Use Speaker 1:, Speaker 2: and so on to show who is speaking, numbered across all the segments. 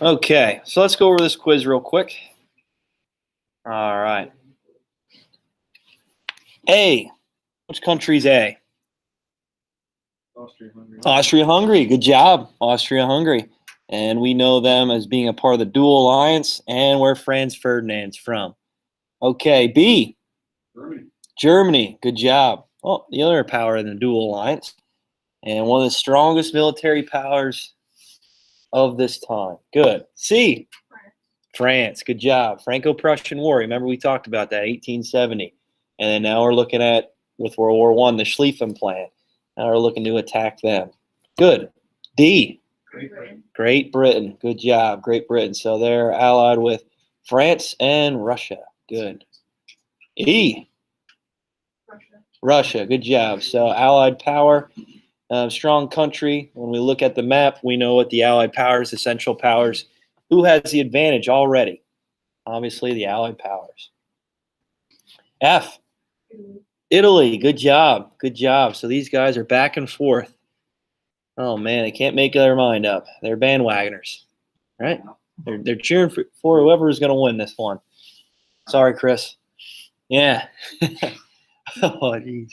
Speaker 1: Okay, so let's go over this quiz real quick. All right. A. Which country's A?
Speaker 2: Austria-Hungary.
Speaker 1: Austria-Hungary. Good job, Austria-Hungary. And we know them as being a part of the dual alliance and where Franz Ferdinand's from. Okay, B.
Speaker 2: Germany.
Speaker 1: Germany. Good job. Oh, the other power in the dual alliance. And one of the strongest military powers of this time. Good. C. France. Good job. Franco-Prussian War. Remember we talked about that, 1870. And then now we're looking at, with World War I, the Schlieffen Plan. Now we're looking to attack them. Good. D.
Speaker 2: Great Britain.
Speaker 1: Great Britain. Good job. Great Britain. So they're allied with France and Russia. Good. E. Russia. Good job. So allied power, strong country. When we look at the map, we know what the allied powers, the Central Powers. Who has the advantage already? Obviously, the allied powers. F. Italy. Good job. Good job. So these guys are back and forth. Oh, man, they can't make their mind up. They're bandwagoners, right? They're cheering for whoever is going to win this one. Sorry, Chris. Yeah. Oh, jeez.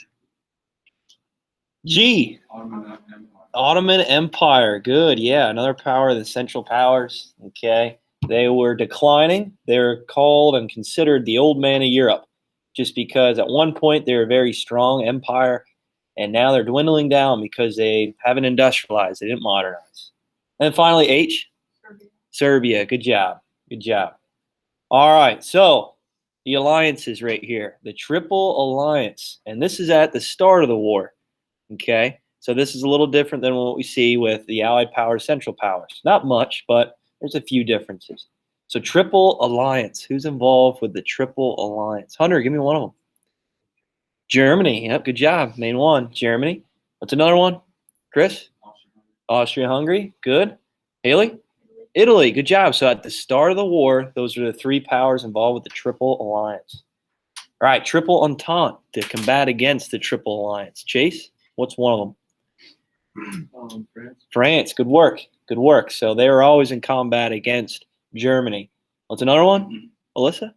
Speaker 1: G. Ottoman Empire. Good. Yeah, another power of the Central Powers. Okay. They were declining. They were called and considered the old man of Europe just because at one point they were a very strong empire, and now they're dwindling down because they haven't industrialized. They didn't modernize. And finally, H. Serbia. Good job. Good job. All right. So the alliances right here, the Triple Alliance. And this is at the start of the war. Okay. So this is a little different than what we see with the Allied powers, Central Powers. Not much, but there's a few differences. So Triple Alliance. Who's involved with the Triple Alliance? Hunter, give me one of them. Germany. Yep, good job. Main one. Germany. What's another one? Chris? Austria-Hungary. Good. Haley? Italy. Good job. So at the start of the war, those are the three powers involved with the Triple Alliance. All right, Triple Entente to combat against the Triple Alliance. Chase, what's one of them?
Speaker 2: France.
Speaker 1: France. Good work. Good work. So they were always in combat against Germany. What's another one? Alyssa?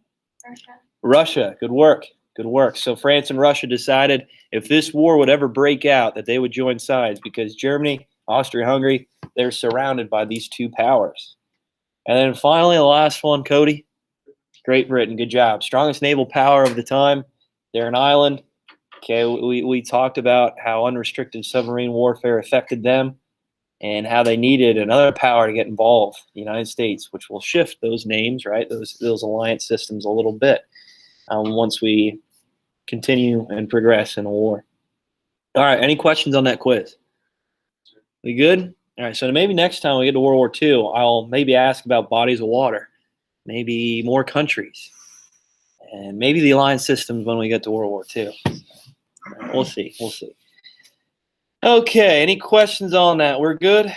Speaker 1: Russia. Good work. Good work. So France and Russia decided if this war would ever break out that they would join sides because Germany, Austria-Hungary, they're surrounded by these two powers. And then finally, the last one, Cody. Great Britain. Good job. Strongest naval power of the time. They're an island. Okay, we talked about how unrestricted submarine warfare affected them and how they needed another power to get involved, the United States, which will shift those names, right, those alliance systems a little bit once we continue and progress in the war. All right, any questions on that quiz? We good? All right, so maybe next time we get to World War II, I'll maybe ask about bodies of water, maybe more countries, and maybe the alliance systems when we get to World War II. We'll see. We'll see. Okay, any questions on that? We're good?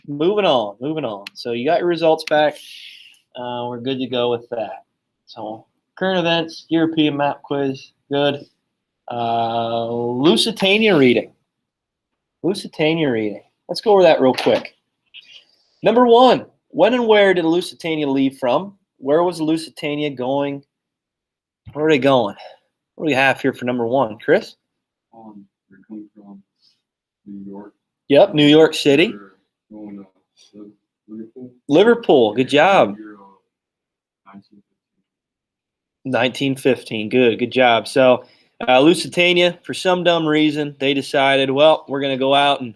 Speaker 1: Moving on. Moving on. So you got your results back. We're good to go with that. So current events, European map quiz, good. Lusitania reading. Lusitania reading. Let's go over that real quick. Number one, when and where did Lusitania leave from? Where was Lusitania going? Where are they going? What do we have here for number one? Chris?
Speaker 2: They're coming from New York.
Speaker 1: Yep, New York City.
Speaker 2: They're going to Liverpool.
Speaker 1: Liverpool, good job.
Speaker 2: Year of 1915.
Speaker 1: 1915, good job. So Lusitania, for some dumb reason, they decided, well, we're going to go out and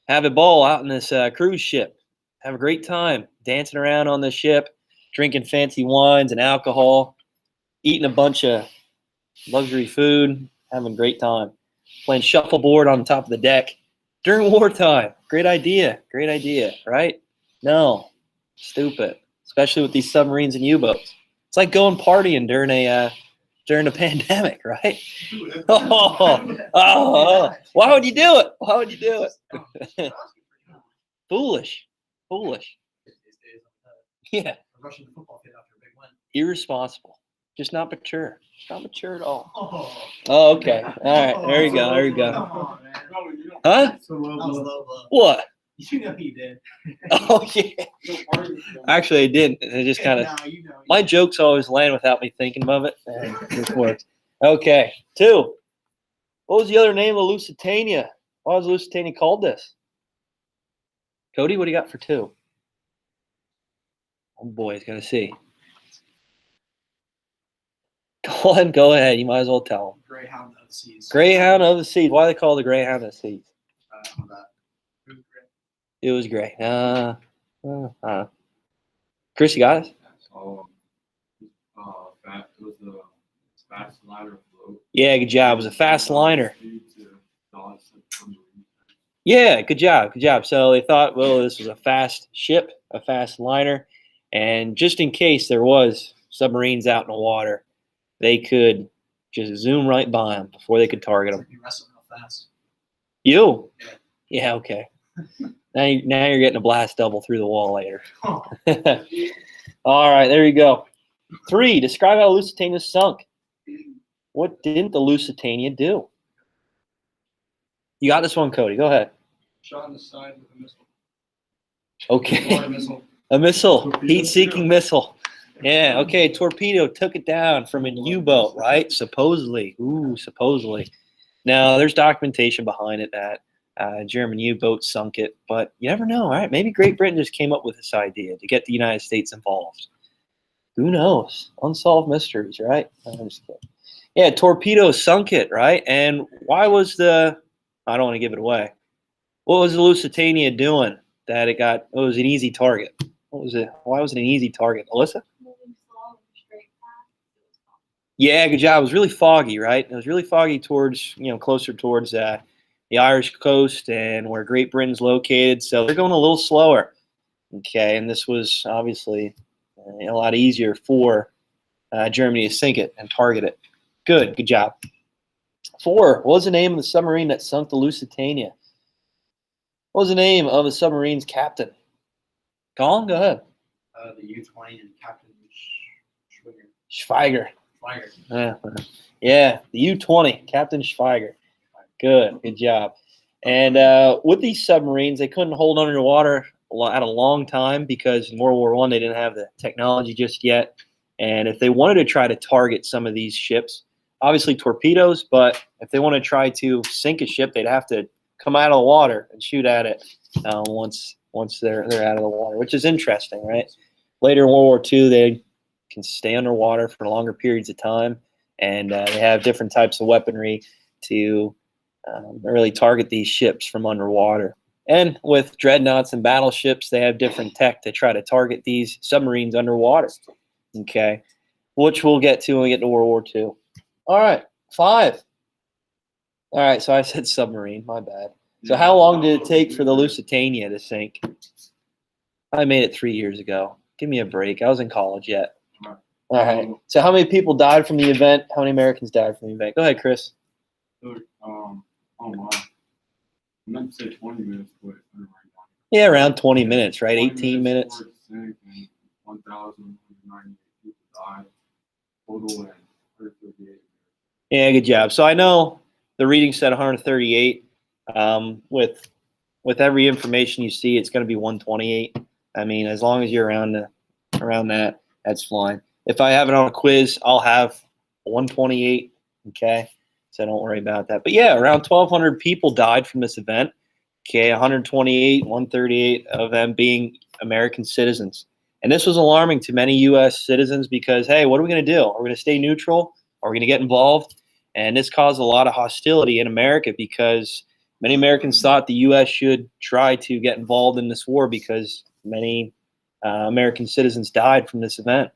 Speaker 1: have a ball out in this cruise ship. Have a great time dancing around on the ship, drinking fancy wines and alcohol, eating a bunch of luxury food, having a great time. Playing shuffleboard on top of the deck during wartime. Great idea, right? No, stupid, especially with these submarines and U-boats. It's like going partying during a pandemic, right? Oh, why would you do it? Why would you do it? Foolish. Yeah.
Speaker 3: Rushing the football field after a big win.
Speaker 1: Irresponsible. Just not mature. Not mature at all. Oh, okay. All right. There you go.
Speaker 3: Come on, man.
Speaker 1: Huh?
Speaker 3: That was low blow.
Speaker 1: What?
Speaker 3: You know he did.
Speaker 1: Oh, yeah.
Speaker 2: No party with them.
Speaker 1: Actually, I didn't. It just kind of,
Speaker 3: No, you know.
Speaker 1: my jokes always land without me thinking of it. And this works. Okay, 2. What was the other name of Lusitania? Why was Lusitania called this? Cody, what do you got for 2? Oh boy, he's gonna see. Go ahead. You might as well tell him.
Speaker 3: Greyhound of the Seas.
Speaker 1: Greyhound of the Seas. Why are they called the Greyhound of the Seas?
Speaker 3: That. It was great.
Speaker 1: It was great. Chris, you got it?
Speaker 2: It was a fast liner float.
Speaker 1: Yeah, good job. It was a fast liner.
Speaker 2: Speed to dodge the submarine.
Speaker 1: Yeah, good job. Good job. So they thought, well, this was a fast ship, a fast liner, and just in case there was submarines out in the water, they could just zoom right by them before they could target them.
Speaker 3: You wrestle real fast.
Speaker 1: You?
Speaker 3: Yeah.
Speaker 1: Yeah, okay. Now you're getting a blast double through the wall later.
Speaker 3: Oh,
Speaker 1: All right, there you go. 3, describe how Lusitania sunk. What didn't the Lusitania do? You got this one, Cody. Go ahead.
Speaker 2: Shot in the side with a missile.
Speaker 1: Okay.
Speaker 3: water missile.
Speaker 1: A missile,
Speaker 2: Torpedo.
Speaker 1: heat-seeking missile. Yeah, okay, torpedo took it down from an U-boat, right? Supposedly. Ooh, supposedly. Now, there's documentation behind it that German U-boat sunk it, but you never know, right? Maybe Great Britain just came up with this idea to get the United States involved. Who knows? Unsolved mysteries, right? I'm just kidding. Yeah, torpedo sunk it, right? And why was I don't want to give it away. What was the Lusitania doing that it was an easy target? What was it? Why was it an easy target? Alyssa?
Speaker 4: Moving slow and straight past. It was fun.
Speaker 1: Yeah, good job. It was really foggy, right? It was really foggy towards, closer towards the Irish coast and where Great Britain's located. So they're going a little slower. Okay, and this was obviously a lot easier for Germany to sink it and target it. Good job. 4, what was the name of the submarine that sunk the Lusitania? What was the name of the submarine's captain? Colin, go ahead.
Speaker 3: The U-20 and Captain
Speaker 1: Schweiger.
Speaker 3: Schweiger.
Speaker 1: Yeah, the U-20, Captain Schweiger. Good job. And with these submarines, they couldn't hold underwater at a long time because in World War I, they didn't have the technology just yet. And if they wanted to try to target some of these ships, obviously torpedoes, but if they want to try to sink a ship, they'd have to come out of the water and shoot at it once they're out of the water, which is interesting, right? Later in World War II, they can stay underwater for longer periods of time, and they have different types of weaponry to really target these ships from underwater. And with dreadnoughts and battleships, they have different tech to try to target these submarines underwater, okay, which we'll get to when we get to World War II. All right, 5. All right, so I said submarine, my bad. So how long did it take for the Lusitania to sink? I made it 3 years ago. Give me a break. I was in college yet. All right. So how many people died from the event? How many Americans died from the event? Go ahead, Chris.
Speaker 2: Oh wow. I meant to say 20 minutes, but never mind.
Speaker 1: Yeah, around 20 minutes, right?
Speaker 2: 20
Speaker 1: 18 minutes.
Speaker 2: before it sank, and 1,198 people died total, and 138.
Speaker 1: Yeah, good job. So I know the reading said 138. With every information you see, it's going to be 128. I mean, as long as you're around that, that's fine. If I have it on a quiz, I'll have 128. Okay, so don't worry about that. But yeah, around 1,200 people died from this event. Okay, 138 of them being American citizens. And this was alarming to many U.S. citizens because, hey, what are we going to do? Are we going to stay neutral? Are we going to get involved? And this caused a lot of hostility in America because many Americans thought the U.S. should try to get involved in this war because many American citizens died from this event.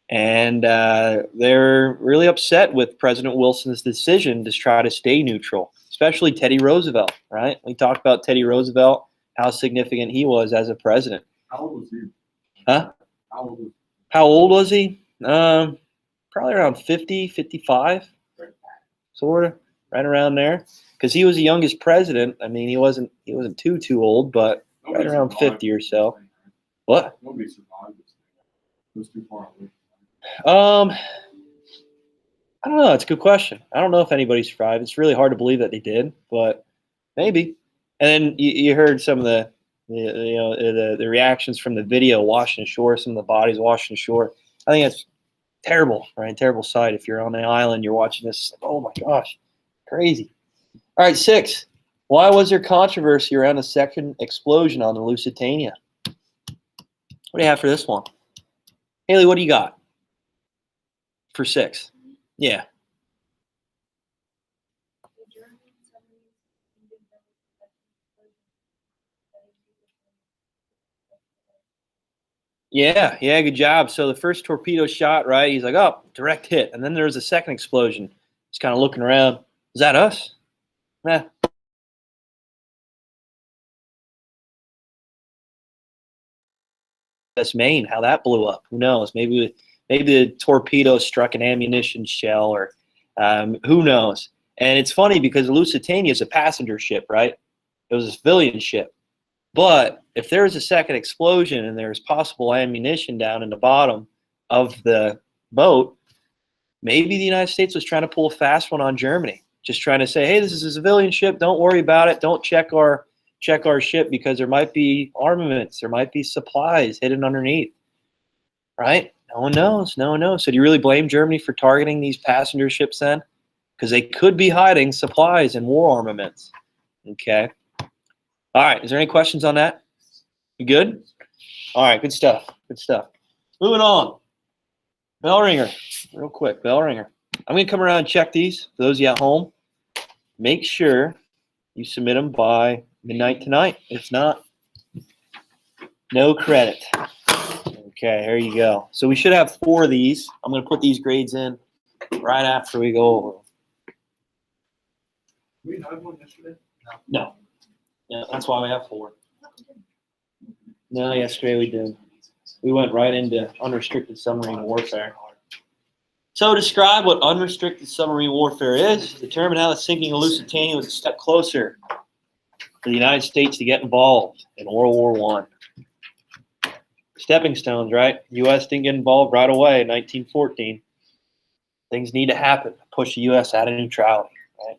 Speaker 1: And they're really upset with President Wilson's decision to try to stay neutral, especially Teddy Roosevelt, right? We talked about Teddy Roosevelt, how significant he was as a president.
Speaker 2: How old was he?
Speaker 1: Huh?
Speaker 2: How old was he?
Speaker 1: How old was he? Probably around 50, 55, sort of, right around there. Because he was the youngest president. I mean, he wasn't too old, but right around 50 or so. What?
Speaker 2: Nobody survived this thing. It was too far away.
Speaker 1: I don't know. That's a good question. I don't know if anybody survived. It's really hard to believe that they did, but maybe. And then you heard some of the The reactions from the video washing ashore, some of the bodies washing ashore. I think that's terrible, right? Terrible sight. If you're on an island, you're watching this. Oh my gosh, crazy. All right, 6. Why was there controversy around the second explosion on the Lusitania? What do you have for this one? Haley, what do you got for 6? Yeah.
Speaker 4: The German submarines needed them to protect the explosion that
Speaker 1: Yeah, good job. So the first torpedo shot, right? He's like, oh, direct hit. And then there was a second explosion. He's kind of looking around. Is that us? Nah. That's Maine, how that blew up. Who knows? Maybe the torpedo struck an ammunition shell, or who knows? And it's funny because Lusitania is a passenger ship, right? It was a civilian ship. But if there was a second explosion and there's possible ammunition down in the bottom of the boat, maybe the United States was trying to pull a fast one on Germany, just trying to say, hey, this is a civilian ship. Don't worry about it. Don't check our ship because there might be armaments. There might be supplies hidden underneath, right? No one knows. No one knows. So do you really blame Germany for targeting these passenger ships then? Because they could be hiding supplies and war armaments. Okay. All right. Is there any questions on that? You good? All right. Good stuff. Good stuff. Moving on. Bell ringer. Real quick. Bell ringer. I'm going to come around and check these. For those of you at home, make sure you submit them by midnight tonight. If not, no credit. Okay, here you go. So we should have 4 of these. I'm going to put these grades in right after we go over them.
Speaker 2: We had one yesterday.
Speaker 1: No. Yeah, that's why we have 4. No, yesterday we did. We went right into unrestricted submarine warfare. So describe what unrestricted submarine warfare is. Determine how the sinking of Lusitania was a step closer for the United States to get involved in World War I. Stepping stones, right? The U.S. didn't get involved right away in 1914. Things need to happen to push the U.S. out of neutrality, right?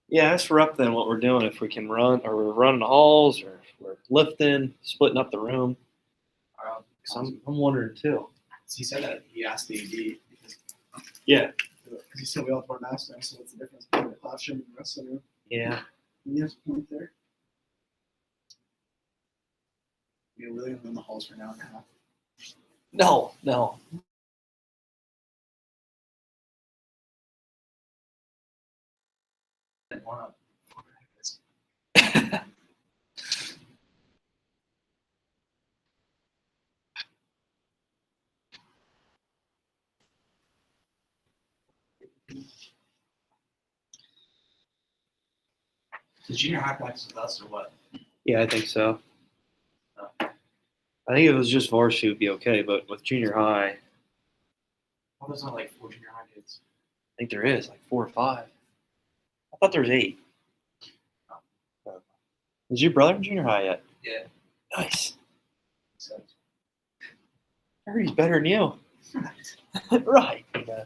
Speaker 1: Yeah, that's rough then what we're doing. If we can run, or we're running halls, or if we're lifting, splitting up the room. So I'm wondering too.
Speaker 3: He said that he asked the AD because
Speaker 1: Yeah.
Speaker 3: he said we all wear masks now, so what's the difference between the classroom and the rest of the room?
Speaker 1: Yeah.
Speaker 3: You have a point there. We're really in the halls for an hour and a half.
Speaker 1: No.
Speaker 3: And one up. The junior high practice with us or what?
Speaker 1: Yeah, I think so. I think if it was just varsity, it would be okay, but with junior high, I
Speaker 3: Well, there's not like 4 junior high kids.
Speaker 1: think there is like 4 or 5. I thought there was 8. Is your brother in junior high yet?
Speaker 3: Yeah.
Speaker 1: Nice.
Speaker 3: So,
Speaker 1: I heard he's better than you. Right. Yeah.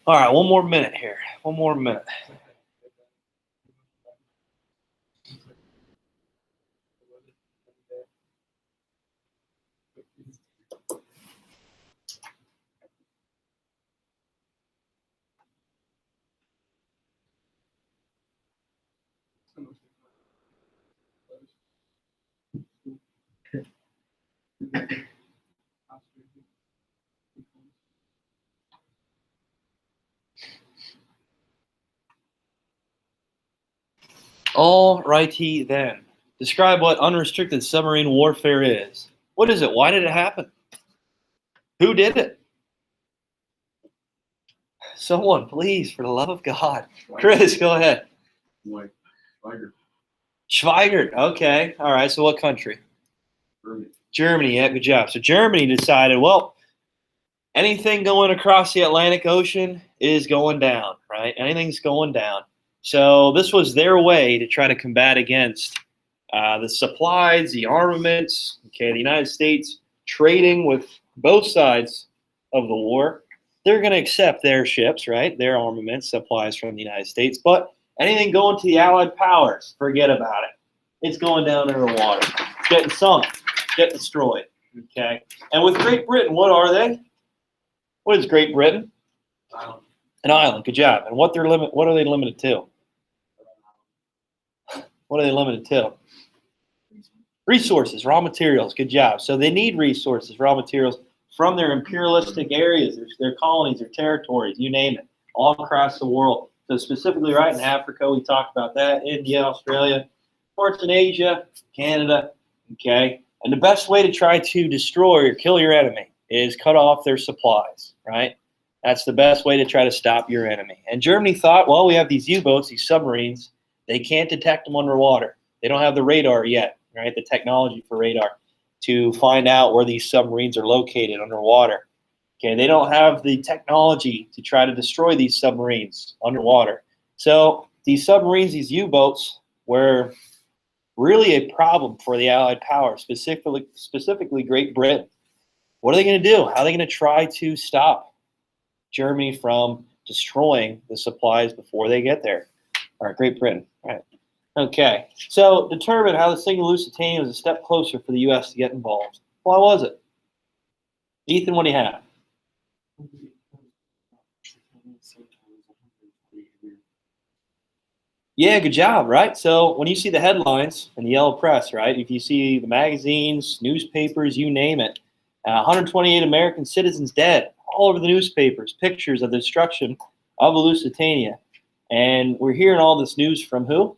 Speaker 1: All right, one more minute here. One more minute. All righty then. Describe what unrestricted submarine warfare is. What is it? Why did it happen? Who did it? Someone, please, for the love of God. Chris, go ahead.
Speaker 2: Like, Schweiger,
Speaker 1: Schweigert. Okay. All right. So what country?
Speaker 2: Germany.
Speaker 1: Germany. Yeah, good job. So Germany decided, well, anything going across the Atlantic Ocean is going down, right? Anything's going down. So this was their way to try to combat against the supplies, the armaments. Okay, the United States trading with both sides of the war. They're going to accept their ships, right? Their armaments, supplies from the United States. But anything going to the Allied powers, forget about it. It's going down in the water. It's getting sunk. It's getting destroyed. Okay. And with Great Britain, what are they? What is Great Britain? An island. Good job. And what are they limited to? What are they limited to? Resources, raw materials. Good job. So they need resources, raw materials from their imperialistic areas, their colonies, their territories, you name it, all across the world. So specifically right in Africa, we talked about that, India, Australia, parts in Asia, Canada, okay? And the best way to try to destroy or kill your enemy is cut off their supplies, right? That's the best way to try to stop your enemy. And Germany thought, well, we have these U-boats, these submarines, they can't detect them underwater. They don't have the radar yet, right? The technology for radar to find out where these submarines are located underwater. Okay, they don't have the technology to try to destroy these submarines underwater. So these submarines, these U-boats, were really a problem for the Allied powers, specifically Great Britain. What are they going to do? How are they going to try to stop Germany from destroying the supplies before they get there? All right, Great Britain. All right. Okay, so determine how the single Lusitania was a step closer for the U.S. to get involved. Why was it? Ethan, what do you have? Yeah, good job, right? So when you see the headlines in the yellow press, right, if you see the magazines, newspapers, you name it, 128 American citizens dead, all over the newspapers, pictures of the destruction of the Lusitania. And we're hearing all this news from who?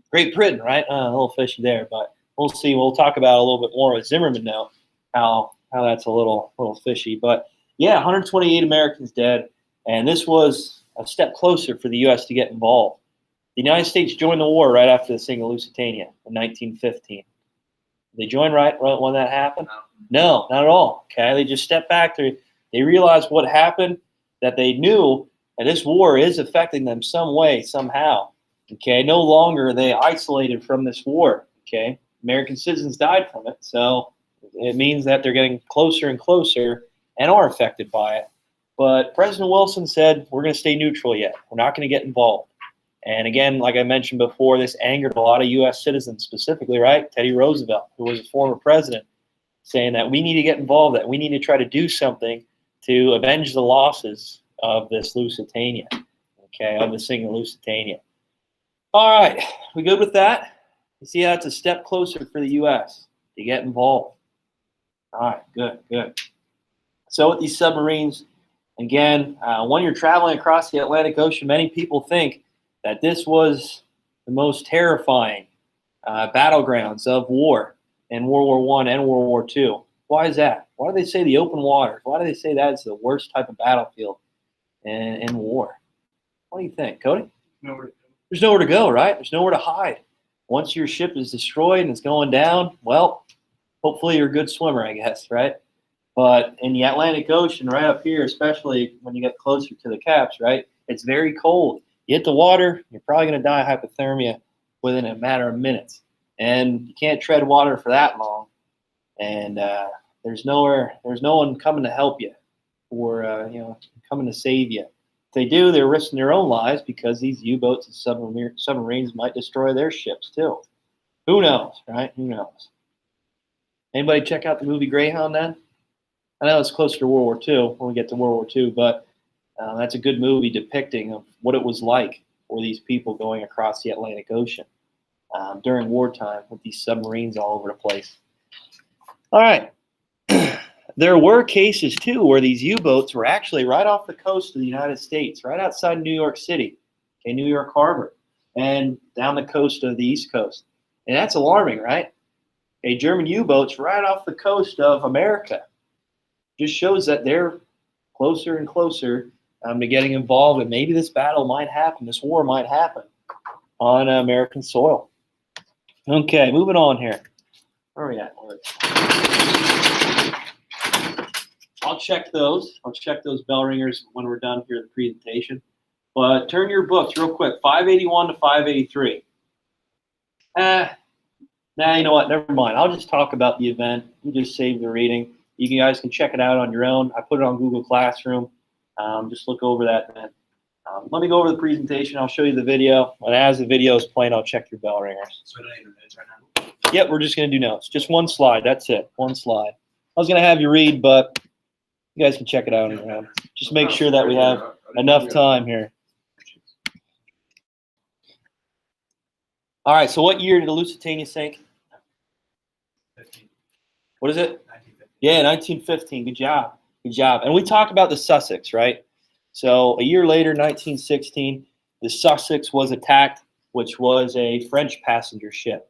Speaker 1: Great Britain, right? A little fishy there, but we'll see. We'll talk about it a little bit more with Zimmerman now, how that's a little fishy. But yeah, 128 Americans dead, and this was a step closer for the U.S. to get involved. The United States joined the war right after the sinking of Lusitania in 1915. They joined right when that happened? No, not at all. Okay, they just stepped back. They realized what happened, that they knew that this war is affecting them some way, somehow. Okay, no longer are they isolated from this war. Okay, American citizens died from it, so it means that they're getting closer and closer and are affected by it. But President Wilson said, we're going to stay neutral yet. We're not going to get involved. And again, like I mentioned before, this angered a lot of U.S. citizens specifically, right? Teddy Roosevelt, who was a former president, saying that we need to get involved, that we need to try to do something to avenge the losses of this Lusitania, okay, of the sinking Lusitania. All right, we good with that? You see how it's a step closer for the U.S. to get involved. All right, good. So with these submarines, again, when you're traveling across the Atlantic Ocean, many people think that this was the most terrifying battlegrounds of war in World War I and World War II. Why is that? Why do they say the open water? Why do they say that is the worst type of battlefield in war? What do you think, Cody? There's nowhere to go, right? There's nowhere to hide. Once your ship is destroyed and it's going down, well, hopefully you're a good swimmer, I guess, right? But in the Atlantic Ocean, right up here, especially when you get closer to the caps, right, it's very cold. You hit the water, you're probably going to die of hypothermia within a matter of minutes. And you can't tread water for that long. And there's no one coming to help you or coming to save you. If they do, they're risking their own lives because these U-boats and submarines might destroy their ships too. Who knows, right? Who knows? Anybody check out the movie Greyhound then? I know it's closer to World War II when we get to World War II, but that's a good movie depicting of what it was like for these people going across the Atlantic Ocean during wartime with these submarines all over the place. All right. There were cases, too, where these U-boats were actually right off the coast of the United States, right outside New York City, okay, New York Harbor. and down the coast of the East Coast. And that's alarming, right? A German U-boats right off the coast of America. Just shows that they're closer and closer to getting involved, and maybe this battle might happen, this war might happen on American soil. Okay, moving on here. Where are we at? I'll check those. I'll check those bell ringers when we're done here at the presentation. But turn your books real quick, 581 to 583. Nah, you know what? Never mind. I'll just talk about the event. You just save the reading. You guys can check it out on your own. I put it on Google Classroom. Just look over that then. Let me go over the presentation. I'll show you the video. And as the video is playing, I'll check your bell ringers.
Speaker 3: So we don't need the notes right now.
Speaker 1: Yep, we're just going to do notes. Just one slide. That's it. One slide. I was going to have you read, but you guys can check it out on your own. Just make sure that we have enough time here. All right, so what year did the Lusitania sink?
Speaker 3: 15.
Speaker 1: What is it?
Speaker 3: 1950.
Speaker 1: Yeah, 1915. Good job. Good job. And we talked about the Sussex, right? So a year later, 1916, the Sussex was attacked, which was a French passenger ship.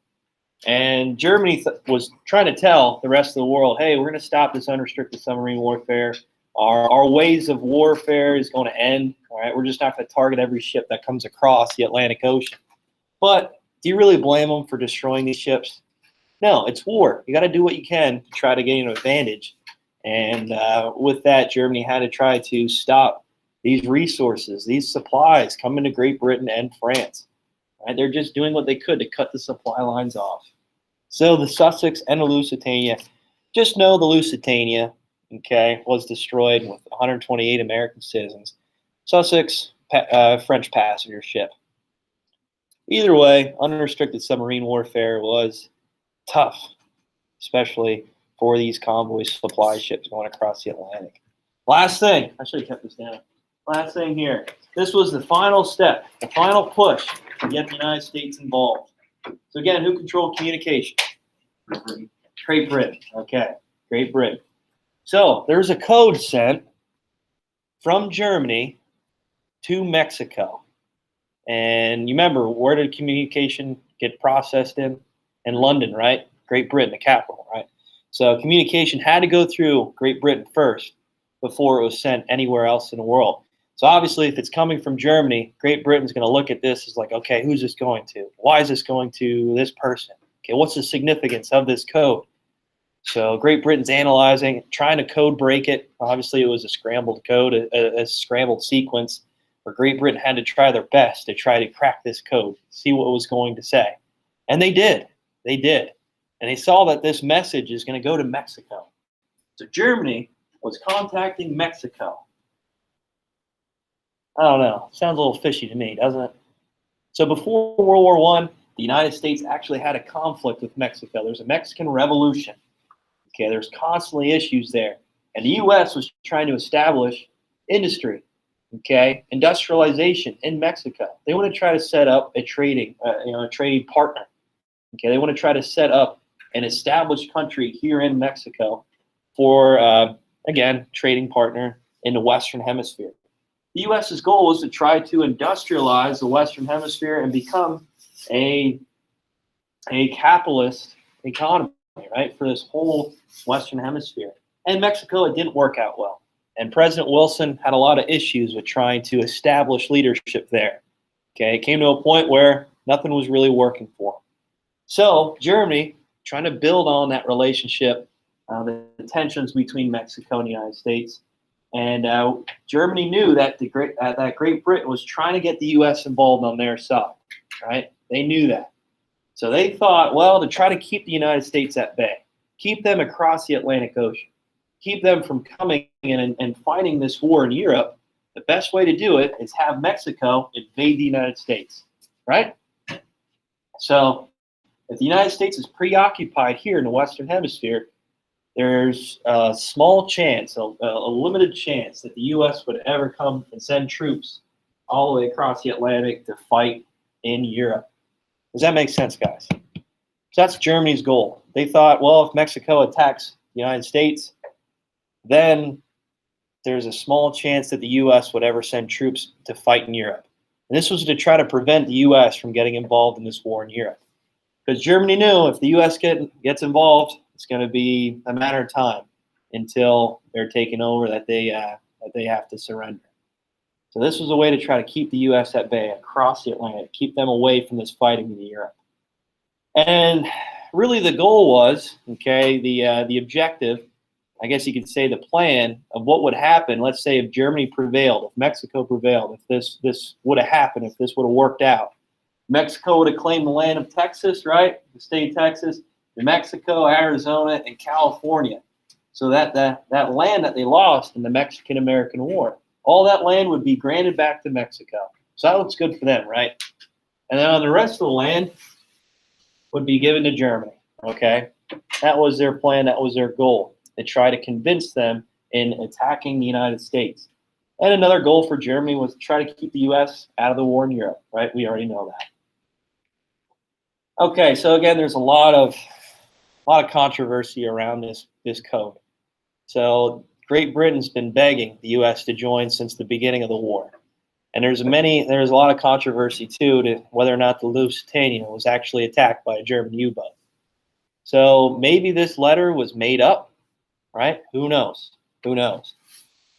Speaker 1: And Germany was trying to tell the rest of the world, hey, we're going to stop this unrestricted submarine warfare. Our ways of warfare is going to end. All right, we're just not going to target every ship that comes across the Atlantic Ocean. But do you really blame them for destroying these ships? No, it's war. You got to do what you can to try to gain an advantage. And with that, Germany had to try to stop these resources, these supplies coming to Great Britain and France. Right? They're just doing what they could to cut the supply lines off. So the Sussex and the Lusitania, just know the Lusitania, okay, was destroyed with 128 American citizens. Sussex, French passenger ship. Either way, unrestricted submarine warfare was tough, especially for these convoy supply ships going across the Atlantic. Last thing, I should have kept this down. Last thing here. This was the final step, the final push to get the United States involved. So again, who controlled communication? Great Britain. Okay, Great Britain. So there's a code sent from Germany to Mexico. And you remember, where did communication get processed in? In London, right? Great Britain, the capital, right? So communication had to go through Great Britain first before it was sent anywhere else in the world. So obviously, if it's coming from Germany, Great Britain's going to look at this as like, okay, who's this going to? Why is this going to this person? Okay, what's the significance of this code? So Great Britain's analyzing, trying to code break it. Obviously, it was a scrambled code, a scrambled sequence, where Great Britain had to try their best to try to crack this code, see what it was going to say. And they did. They did. And they saw that this message is going to go to Mexico. So Germany was contacting Mexico. I don't know. Sounds a little fishy to me, doesn't it? So before World War I, the United States actually had a conflict with Mexico. There's a Mexican Revolution. Okay, there's constantly issues there. And the U.S. was trying to establish industry, okay, industrialization in Mexico. They want to try to set up a trading partner. Okay, they want to try to set up an established country here in Mexico for, again, trading partner in the Western Hemisphere. The U.S.'s goal was to try to industrialize the Western Hemisphere and become a capitalist economy, right, for this whole Western Hemisphere. And Mexico, it didn't work out well. And President Wilson had a lot of issues with trying to establish leadership there. Okay, it came to a point where nothing was really working for him. So Germany, trying to build on that relationship, the tensions between Mexico and the United States, and Germany knew that that Great Britain was trying to get the U.S. involved on their side, right? They knew that. So they thought, well, to try to keep the United States at bay, keep them across the Atlantic Ocean, keep them from coming in and fighting this war in Europe, the best way to do it is have Mexico invade the United States, right? So if the United States is preoccupied here in the Western Hemisphere, there's a small chance, a limited chance that the U.S. would ever come and send troops all the way across the Atlantic to fight in Europe. Does that make sense, guys? So that's Germany's goal. They thought, well, if Mexico attacks the United States, then there's a small chance that the U.S. would ever send troops to fight in Europe. And this was to try to prevent the U.S. from getting involved in this war in Europe. Because Germany knew if the U.S. gets involved, it's going to be a matter of time until they're taken over, that they have to surrender. So this was a way to try to keep the U.S. at bay across the Atlantic, keep them away from this fighting in Europe. And really the goal was, okay, the objective, I guess you could say the plan of what would happen, let's say if Germany prevailed, if Mexico prevailed, if this would have happened, if this would have worked out. Mexico would have claimed the land of Texas, right? The state of Texas, New Mexico, Arizona, and California. So that land that they lost in the Mexican-American War, all that land would be granted back to Mexico. So that looks good for them, right? And then on the rest of the land would be given to Germany, okay? That was their plan, that was their goal, to try to convince them in attacking the United States. And another goal for Germany was to try to keep the U.S. out of the war in Europe, right? We already know that. Okay, so again, there's a lot of controversy around this code. So Great Britain's been begging the U.S. to join since the beginning of the war. And there's a lot of controversy too to whether or not the Lusitania was actually attacked by a German U-boat. So maybe this letter was made up, right? Who knows? Who knows?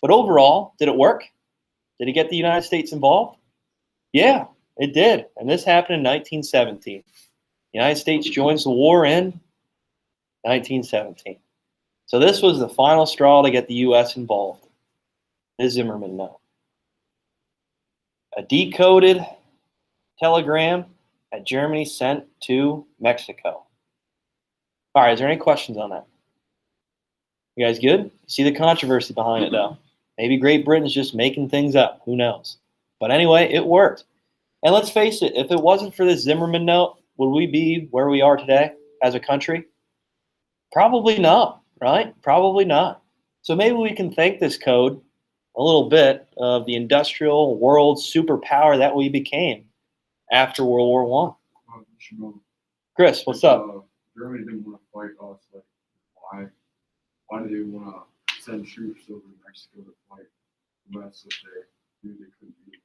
Speaker 1: But overall, did it work? Did it get the United States involved? Yeah, it did. And this happened in 1917. The United States joins the war in 1917. So this was the final straw to get the U.S. involved. The Zimmerman note. A decoded telegram that Germany sent to Mexico. All right, is there any questions on that? You guys good? You see the controversy behind it, though. Maybe Great Britain's just making things up. Who knows? But anyway, it worked. And let's face it, if it wasn't for this Zimmerman note, would we be where we are today as a country? Probably not, right? Probably not. So maybe we can thank this code a little bit of the industrial world superpower that we became after World War I. Chris, what's up?
Speaker 2: Germany didn't want to fight us. Like, why do they want to send troops over to Mexico to fight the West if they knew they couldn't use?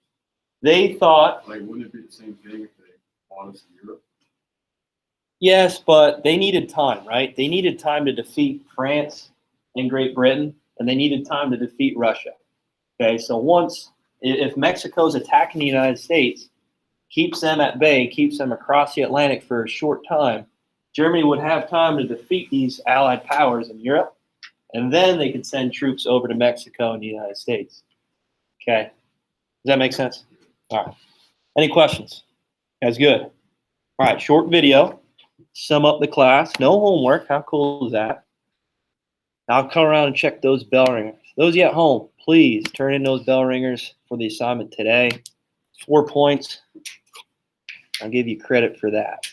Speaker 1: They thought,
Speaker 2: like, wouldn't it be the same thing if they fought us in Europe?
Speaker 1: Yes, but they needed time, right? They needed time to defeat France and Great Britain, and they needed time to defeat Russia. Okay, so if Mexico's attacking the United States, keeps them at bay, keeps them across the Atlantic for a short time, Germany would have time to defeat these allied powers in Europe, and then they could send troops over to Mexico and the United States. Okay, does that make sense? All right, any questions? Guys, good. All right, short video, sum up the class, no homework, how cool is that? I'll come around and check those bell ringers. Those of you at home, please turn in those bell ringers for the assignment today. 4 points. I'll give you credit for that.